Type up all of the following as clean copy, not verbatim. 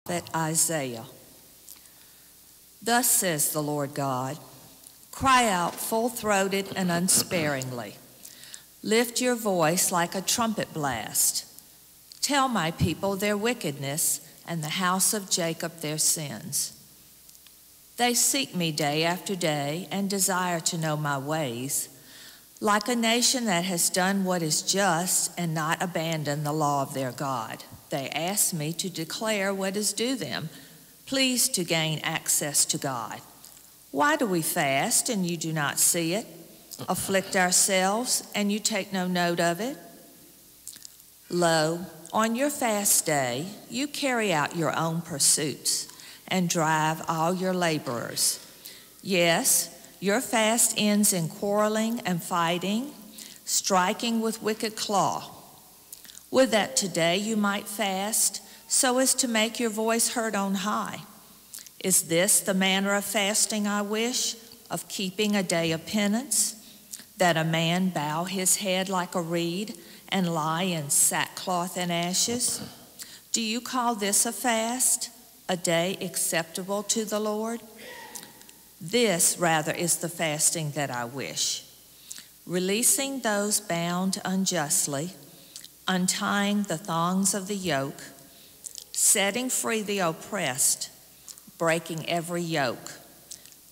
prophet Isaiah. Thus says the Lord God, cry out full-throated and unsparingly. Lift your voice like a trumpet blast. Tell my people their wickedness and the house of Jacob their sins. They seek me day after day and desire to know my ways, like a nation that has done what is just and not abandoned the law of their God. They ask me to declare what is due them, pleased to gain access to God. Why do we fast and you do not see it? Afflict ourselves and you take no note of it? Lo, on your fast day, you carry out your own pursuits and drive all your laborers. Yes, your fast ends in quarreling and fighting, striking with wicked claw. Would that today you might fast so as to make your voice heard on high. Is this the manner of fasting I wish, of keeping a day of penance, that a man bow his head like a reed and lie in sackcloth and ashes? Do you call this a fast, a day acceptable to the Lord? This rather is the fasting that I wish, releasing those bound unjustly, untying the thongs of the yoke, setting free the oppressed, breaking every yoke,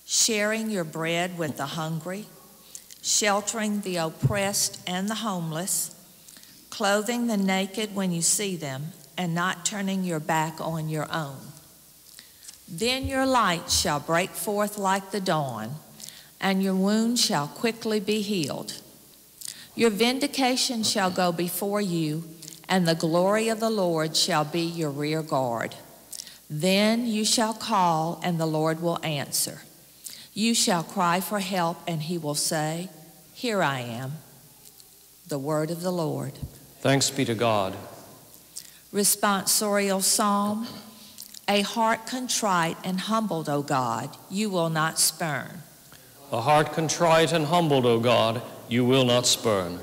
sharing your bread with the hungry, sheltering the oppressed and the homeless, clothing the naked when you see them, and not turning your back on your own. Then your light shall break forth like the dawn, and your wound shall quickly be healed. Your vindication shall go before you, and the glory of the Lord shall be your rear guard. Then you shall call, and the Lord will answer. You shall cry for help, and he will say, here I am. The word of the Lord. Thanks be to God. Responsorial Psalm. A heart contrite and humbled, O God, you will not spurn. A heart contrite and humbled, O God, you will not spurn.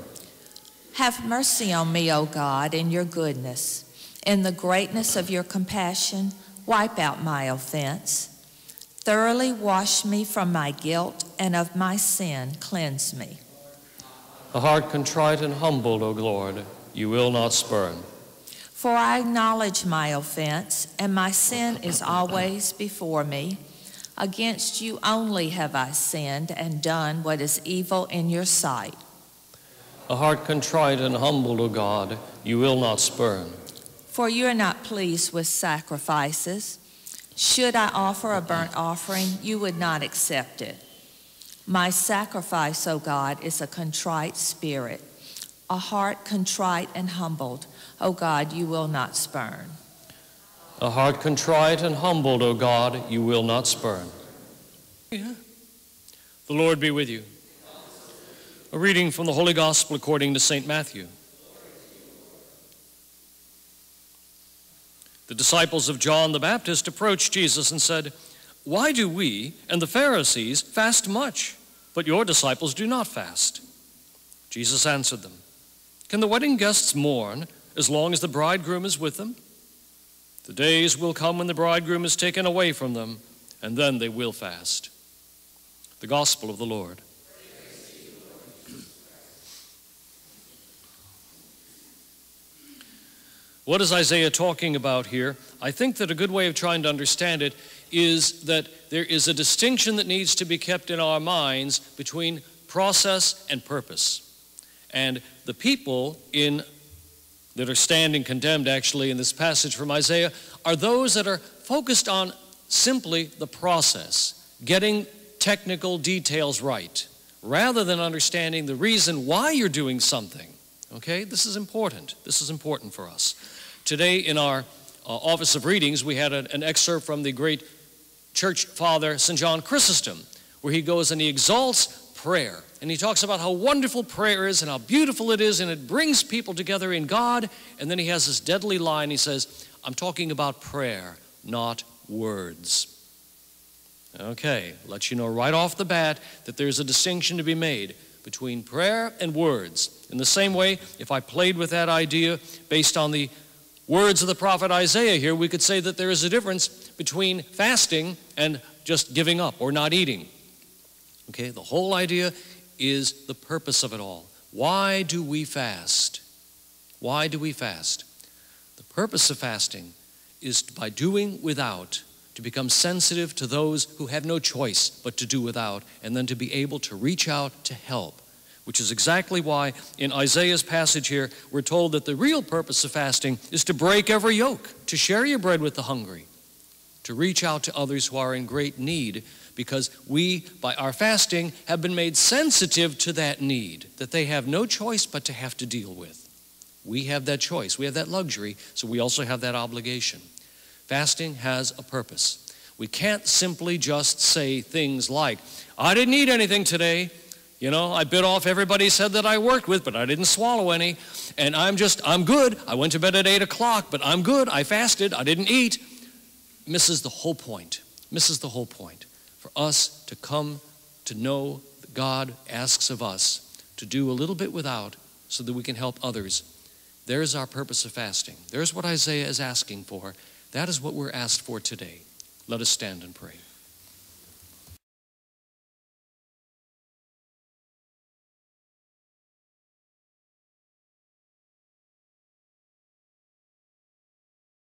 Have mercy on me, O God, in your goodness. In the greatness of your compassion, wipe out my offense. Thoroughly wash me from my guilt, and of my sin cleanse me. A heart contrite and humbled, O Lord, you will not spurn. For I acknowledge my offense, and my sin is always before me. Against you only have I sinned and done what is evil in your sight. A heart contrite and humbled, O God, you will not spurn. For you are not pleased with sacrifices. Should I offer a burnt offering, you would not accept it. My sacrifice, O God, is a contrite spirit, a heart contrite and humbled. O God, you will not spurn. A heart contrite and humbled, O God, you will not spurn. Yeah. The Lord be with you. A reading from the Holy Gospel according to St. Matthew. The disciples of John the Baptist approached Jesus and said, why do we and the Pharisees fast much, but your disciples do not fast? Jesus answered them, can the wedding guests mourn as long as the bridegroom is with them? The days will come when the bridegroom is taken away from them, and then they will fast. The Gospel of the Lord. What is Isaiah talking about here? I think that a good way of trying to understand it is that there is a distinction that needs to be kept in our minds between process and purpose. And the people that are standing condemned actually in this passage from Isaiah are those that are focused on simply the process, getting technical details right, rather than understanding the reason why you're doing something. Okay, this is important. This is important for us. Today in our Office of Readings, we had an excerpt from the great church father, St. John Chrysostom, where he goes and he exalts prayer. And he talks about how wonderful prayer is and how beautiful it is, and it brings people together in God. And then he has this deadly line. He says, I'm talking about prayer, not words. Okay, let you know right off the bat that there's a distinction to be made between prayer and words. In the same way, if I played with that idea based on the words of the prophet Isaiah here, we could say that there is a difference between fasting and just giving up or not eating. Okay, the whole idea is the purpose of it all. Why do we fast? Why do we fast? The purpose of fasting is by doing without, to become sensitive to those who have no choice but to do without, and then to be able to reach out to help, which is exactly why in Isaiah's passage here, we're told that the real purpose of fasting is to break every yoke, to share your bread with the hungry, to reach out to others who are in great need, because we, by our fasting, have been made sensitive to that need that they have no choice but to have to deal with. We have that choice. We have that luxury, so we also have that obligation. Fasting has a purpose. We can't simply just say things like, I didn't eat anything today. You know, I bit off everybody's head that I worked with, but I didn't swallow any. And I'm good. I went to bed at 8 o'clock, but I'm good. I fasted. I didn't eat. Misses the whole point. Misses the whole point. For us to come to know that God asks of us to do a little bit without so that we can help others. There's our purpose of fasting. There's what Isaiah is asking for. That is what we're asked for today. Let us stand and pray.